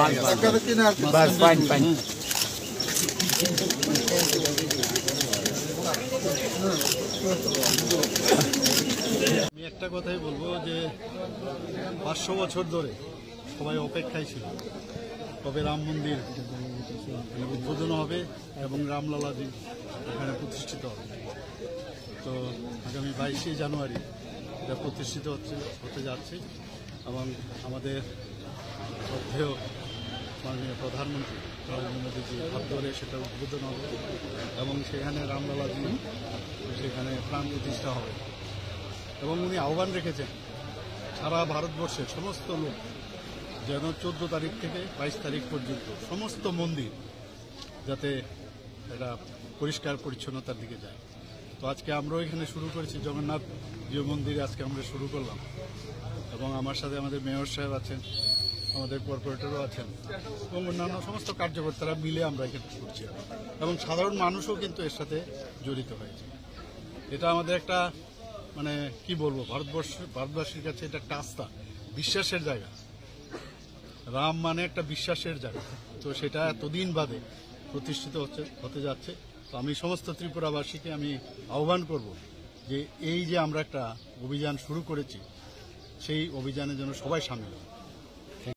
बस fine fine আমি একটা কথাই বলবো যে 500 বছর ধরে সবাই অপেক্ষায় ছিল কবে রাম মন্দির উদ্বোধন হবে এবং রামলালাজি এখানে প্রতিষ্ঠিত হবে। তো আগামী 22শে জানুয়ারি এটা প্রতিষ্ঠিত হতে যাচ্ছে এবং আমাদের শ্রদ্ধেয় মাননীয় প্রধানমন্ত্রী নরেন্দ্র মোদীজি হাত ধরে সেটা উদ্বোধন হবে এবং সেখানে রামলালাজি সেখানে প্রাণ প্রতিষ্ঠা হবে। এবং উনি আহ্বান রেখেছেন সারা ভারতবর্ষের সমস্ত লোক যেন 14 তারিখ থেকে 22 তারিখ পর্যন্ত সমস্ত মন্দির যাতে এটা পরিষ্কার পরিচ্ছন্নতার দিকে যায়। তো আজকে আমরাও এখানে শুরু করেছি জগন্নাথ জিউ মন্দিরে আজকে আমরা শুরু করলাম এবং আমার সাথে আমাদের মেয়র সাহেব আছেন, আমাদের কর্পোরেটরও আছেন এবং অন্যান্য সমস্ত কার্যকর্তারা মিলে আমরা এখানে করছি এবং সাধারণ মানুষও কিন্তু এর সাথে জড়িত হয়েছে। এটা আমাদের একটা মানে কি বলবো ভারতবাসীর কাছে এটা একটা আস্থা, বিশ্বাসের জায়গা। রাম মানে একটা বিশ্বাসের জায়গা। তো সেটা এতদিন বাদে প্রতিষ্ঠিত হতে যাচ্ছে। তো আমি সমস্ত ত্রিপুরাবাসীকে আমি আহ্বান করব যে এই যে আমরা একটা অভিযান শুরু করেছি সেই অভিযানে যেন সবাই সামিল হয়।